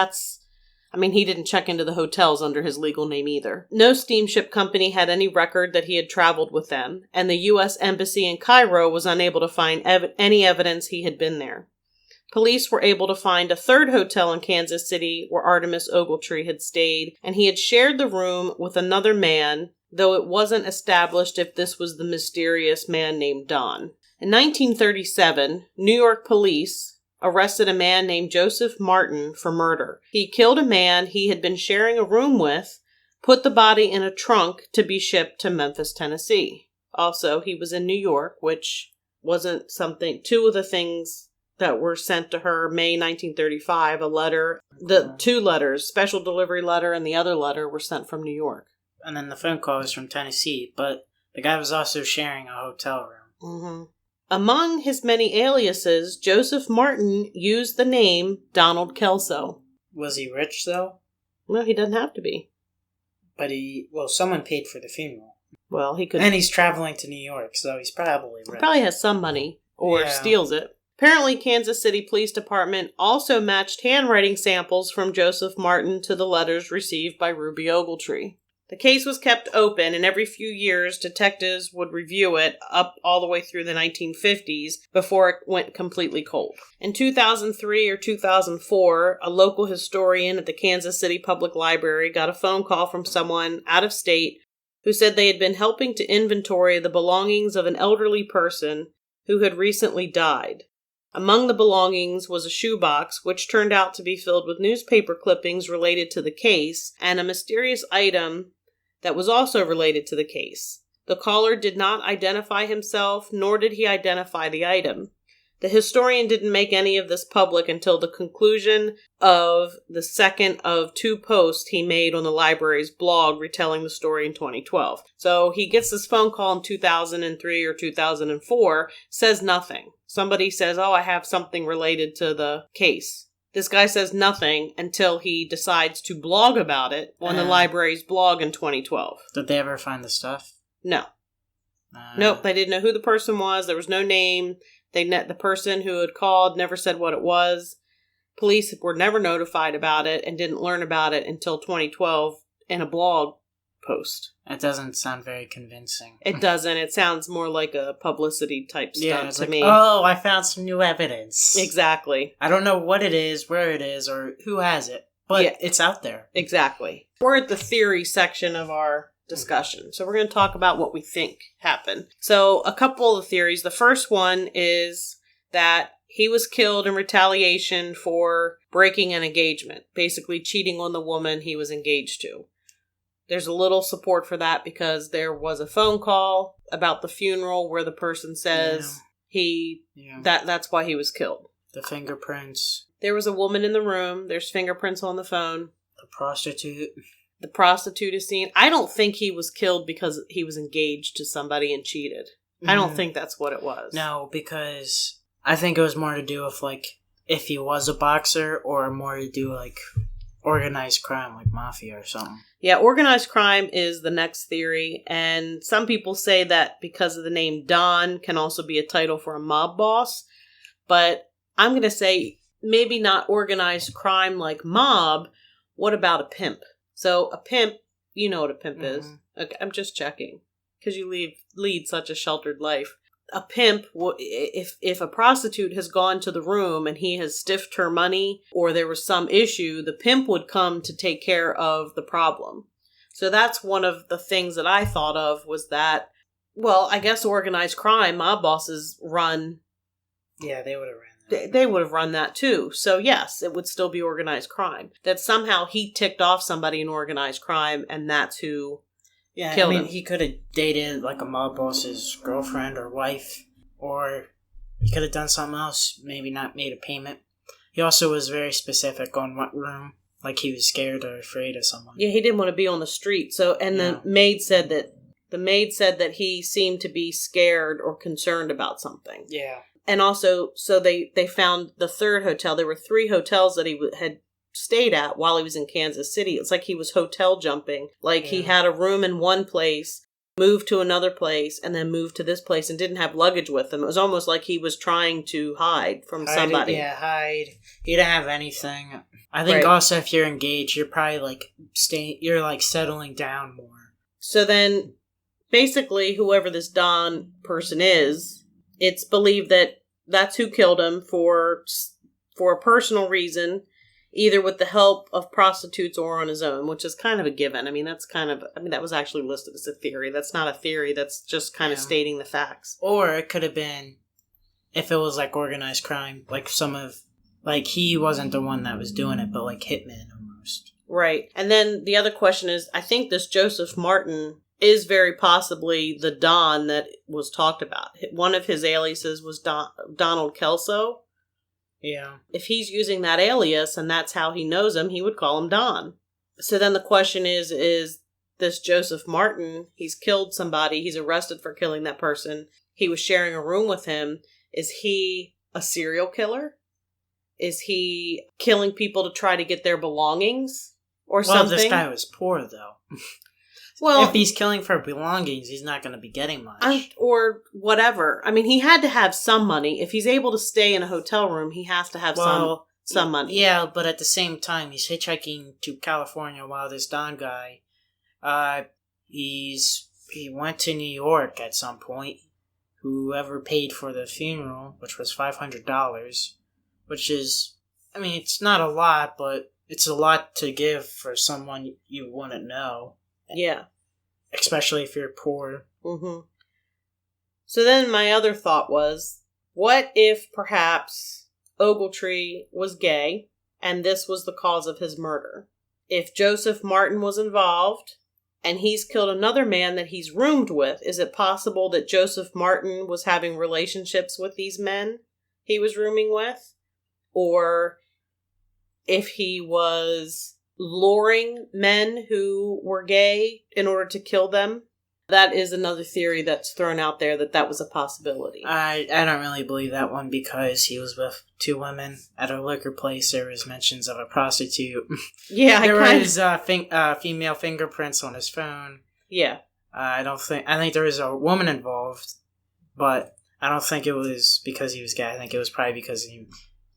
Speaker 2: he didn't check into the hotels under his legal name either. No steamship company had any record that he had traveled with them, and the U.S. Embassy in Cairo was unable to find any evidence he had been there. Police were able to find a third hotel in Kansas City where Artemis Ogletree had stayed, and he had shared the room with another man, though it wasn't established if this was the mysterious man named Don. In 1937, New York police arrested a man named Joseph Martin for murder. He killed a man he had been sharing a room with, put the body in a trunk to be shipped to Memphis, Tennessee. Also, he was in New York, which wasn't two of the things that were sent to her May 1935, a letter, the 2 letters, special delivery letter and the other letter were sent from New York.
Speaker 3: And then the phone call was from Tennessee, but the guy was also sharing a hotel room.
Speaker 2: Mm-hmm. Among his many aliases, Joseph Martin used the name Donald Kelso.
Speaker 3: Was he rich, though?
Speaker 2: Well, he doesn't have to be.
Speaker 3: But someone paid for the funeral.
Speaker 2: Well, he could.
Speaker 3: And he's traveling to New York, so he's probably rich.
Speaker 2: Probably has some money or steals it. Apparently, Kansas City Police Department also matched handwriting samples from Joseph Martin to the letters received by Ruby Ogletree. The case was kept open, and every few years, detectives would review it up all the way through the 1950s before it went completely cold. In 2003 or 2004, a local historian at the Kansas City Public Library got a phone call from someone out of state who said they had been helping to inventory the belongings of an elderly person who had recently died. Among the belongings was a shoebox, which turned out to be filled with newspaper clippings related to the case, and a mysterious item that was also related to the case. The caller did not identify himself, nor did he identify the item. The historian didn't make any of this public until the conclusion of the second of two posts he made on the library's blog retelling the story in 2012. So he gets this phone call in 2003 or 2004, says nothing. Somebody says, oh, I have something related to the case. This guy says nothing until he decides to blog about it on the library's blog in 2012.
Speaker 3: Did they ever find the stuff?
Speaker 2: No. Nope, they didn't know who the person was. There was no name. The person who had called never said what it was. Police were never notified about it and didn't learn about it until 2012 in a blog post.
Speaker 3: That doesn't sound very convincing.
Speaker 2: It doesn't. It sounds more like a publicity type stunt to me.
Speaker 3: Oh, I found some new evidence.
Speaker 2: Exactly.
Speaker 3: I don't know what it is, where it is, or who has it, but it's out there.
Speaker 2: Exactly. We're at the theory section of our discussion. So we're going to talk about what we think happened. So a couple of theories. The first one is that he was killed in retaliation for breaking an engagement, basically cheating on the woman he was engaged to. There's a little support for that because there was a phone call about the funeral where the person says that's why he was killed.
Speaker 3: The fingerprints.
Speaker 2: There was a woman in the room. There's fingerprints on the phone.
Speaker 3: The prostitute.
Speaker 2: The prostitute is seen. I don't think he was killed because he was engaged to somebody and cheated. I don't think that's what it was.
Speaker 3: No, because I think it was more to do with, like, if he was a boxer or more to do, like, organized crime, like mafia or something.
Speaker 2: Yeah, organized crime is the next theory, and some people say that because of the name Don can also be a title for a mob boss, but I'm going to say maybe not organized crime like mob. What about a pimp? So a pimp, you know what a pimp is. Okay, I'm just checking because you lead such a sheltered life. A pimp, if a prostitute has gone to the room and he has stiffed her money or there was some issue, the pimp would come to take care of the problem. So that's one of the things that I thought of was that, well, I guess organized crime, mob bosses run.
Speaker 3: Yeah, they would have ran that.
Speaker 2: They would have run that too. So yes, it would still be organized crime. That somehow he ticked off somebody in organized crime and that's who...
Speaker 3: Yeah,
Speaker 2: killed
Speaker 3: I mean,
Speaker 2: him.
Speaker 3: he could have dated, like, a mob boss's girlfriend or wife, or he could have done something else, maybe not made a payment. He also was very specific on what room, like he was scared or afraid of someone.
Speaker 2: Yeah, he didn't want to be on the street. So, and the maid said that he seemed to be scared or concerned about something.
Speaker 3: Yeah.
Speaker 2: And also, so they found the third hotel. There were 3 hotels that he had stayed at while he was in Kansas City. It's like he was hotel jumping. Like he had a room in one place, moved to another place, and then moved to this place and didn't have luggage with him. It was almost like he was trying to hide from somebody.
Speaker 3: Hide. He didn't have anything. I think also if you're engaged, you're probably like settling down more.
Speaker 2: So then basically whoever this Don person is, it's believed that that's who killed him for a personal reason, either with the help of prostitutes or on his own, which is kind of a given. I mean, that was actually listed as a theory. That's not a theory. That's just kind of stating the facts.
Speaker 3: Or it could have been, if it was like organized crime, like he wasn't the one that was doing it, but like hitmen almost. Right.
Speaker 2: And then the other question is, I think this Joseph Martin is very possibly the Don that was talked about. One of his aliases was Donald Kelso.
Speaker 3: Yeah.
Speaker 2: If he's using that alias and that's how he knows him, he would call him Don. So then the question is this Joseph Martin, he's killed somebody, he's arrested for killing that person, he was sharing a room with him. Is he a serial killer? Is he killing people to try to get their belongings or something?
Speaker 3: Well, this guy was poor, though.
Speaker 2: Well,
Speaker 3: if he's killing for belongings, he's not going to be getting much.
Speaker 2: Or whatever. I mean, he had to have some money. If he's able to stay in a hotel room, he has to have some money.
Speaker 3: Yeah, but at the same time, he's hitchhiking to California while this Don guy, he went to New York at some point. Whoever paid for the funeral, which was $500, which is, I mean, it's not a lot, but it's a lot to give for someone you wouldn't know.
Speaker 2: Yeah.
Speaker 3: Especially if you're poor.
Speaker 2: Mm-hmm. So then my other thought was, what if perhaps Ogletree was gay and this was the cause of his murder? If Joseph Martin was involved and he's killed another man that he's roomed with, is it possible that Joseph Martin was having relationships with these men he was rooming with? Or if he was luring men who were gay in order to kill them? That is another theory that's thrown out there, that was a possibility.
Speaker 3: I don't really believe that one because he was with two women at a liquor place. There was mentions of a prostitute.
Speaker 2: Yeah,
Speaker 3: there was female fingerprints on his phone.
Speaker 2: Yeah.
Speaker 3: I think there was a woman involved, but I don't think it was because he was gay. I think it was probably because he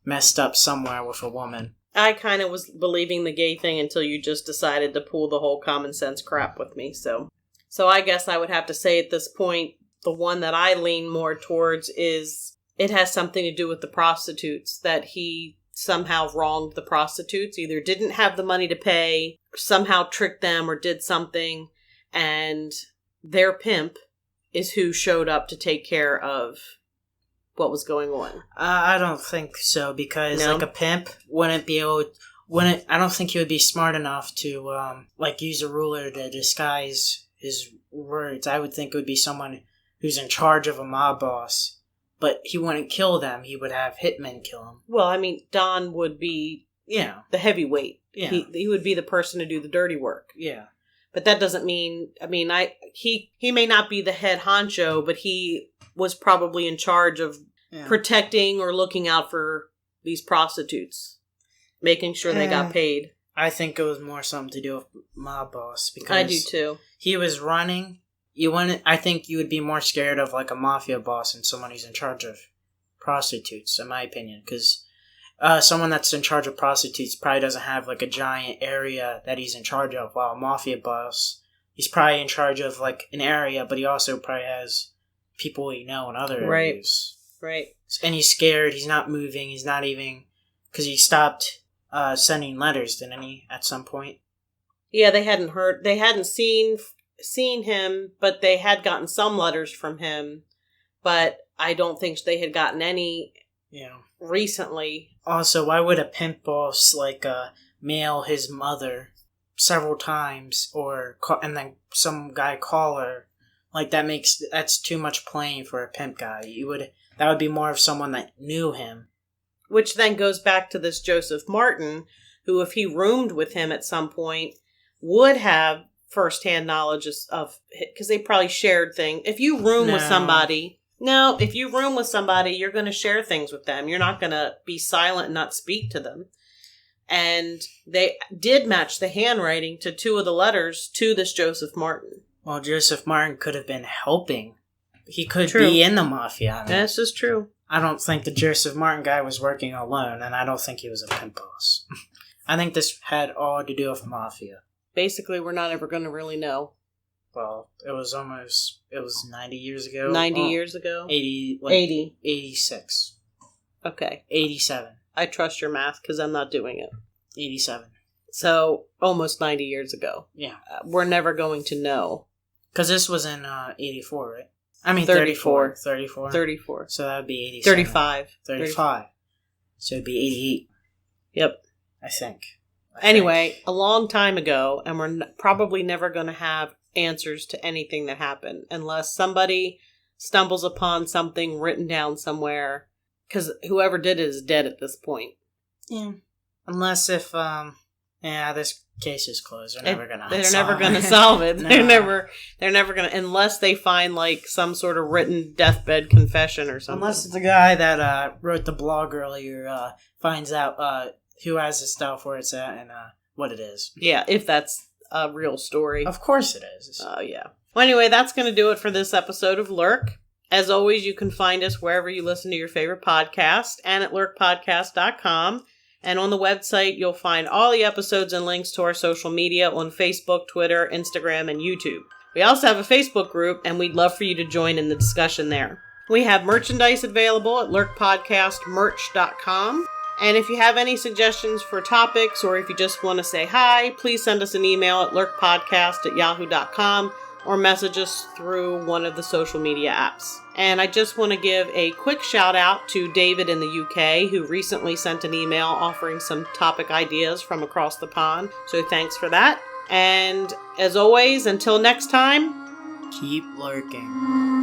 Speaker 3: messed up somewhere with a woman.
Speaker 2: I kind of was believing the gay thing until you just decided to pull the whole common sense crap with me, So I guess I would have to say at this point, the one that I lean more towards is it has something to do with the prostitutes, that he somehow wronged the prostitutes, either didn't have the money to pay, somehow tricked them or did something, and their pimp is who showed up to take care of what was going on.
Speaker 3: I don't think so, because like a pimp I don't think he would be smart enough to use a ruler to disguise his words. I would think it would be someone who's in charge of a mob boss, but he wouldn't kill them. He would have hitmen kill him.
Speaker 2: Well, I mean, Don would be the heavyweight.
Speaker 3: Yeah.
Speaker 2: He would be the person to do the dirty work.
Speaker 3: Yeah.
Speaker 2: But that doesn't mean, he may not be the head honcho, but he was probably in charge of protecting or looking out for these prostitutes, making sure they got paid.
Speaker 3: I think it was more something to do with mob boss, because
Speaker 2: I do too.
Speaker 3: He was running. I think you would be more scared of like a mafia boss than someone who's in charge of prostitutes, in my opinion, because someone that's in charge of prostitutes probably doesn't have like a giant area that he's in charge of, while a mafia boss, he's probably in charge of like an area, but he also probably has people in other areas. Right. And he's scared. He's not moving. He's not even, because he stopped sending letters, didn't he, at some point?
Speaker 2: Yeah, they hadn't seen him, but they had gotten some letters from him, but I don't think they had gotten any recently. Also, why would a pimp boss mail his mother several times and then some guy call her? That's too much playing for a pimp guy. That would be more of someone that knew him. Which then goes back to this Joseph Martin, who, if he roomed with him at some point, would have firsthand knowledge of, because they probably shared things. If you room with somebody, you're going to share things with them. You're not going to be silent and not speak to them. And they did match the handwriting to two of the letters to this Joseph Martin. Well, Joseph Martin could have been helping. He could be in the mafia. This is true. I don't think the Joseph Martin guy was working alone, and I don't think he was a pimp boss. I think this had all to do with mafia. Basically, we're not ever going to really know. Well, it was 90 years ago. 90 years ago? 80. 86. Okay. 87. I trust your math, because I'm not doing it. 87. So, almost 90 years ago. Yeah. We're never going to know. Because this was in 84, right? I mean, 34. 34. So that would be 87. 35. So it'd be 88. Yep. I think. Anyway, a long time ago, and we're probably never going to have answers to anything that happened unless somebody stumbles upon something written down somewhere, because whoever did it is dead at this point. Yeah. Unless if, this case is closed. They're never going to solve it. No. They're never going to, unless they find some sort of written deathbed confession or something. Unless the guy that wrote the blog earlier finds out who has the stuff, where it's at, and what it is. Yeah, if that's a real story.
Speaker 3: Of course it is.
Speaker 2: Oh, yeah. Well, anyway, that's going to do it for this episode of Lurk. As always, you can find us wherever you listen to your favorite podcast and at lurkpodcast.com. And on the website, you'll find all the episodes and links to our social media on Facebook, Twitter, Instagram, and YouTube. We also have a Facebook group, and we'd love for you to join in the discussion there. We have merchandise available at lurkpodcastmerch.com. And if you have any suggestions for topics, or if you just want to say hi, please send us an email at lurkpodcast@yahoo.com or message us through one of the social media apps. And I just want to give a quick shout out to David in the UK, who recently sent an email offering some topic ideas from across the pond. So thanks for that. And as always, until next time,
Speaker 3: keep lurking.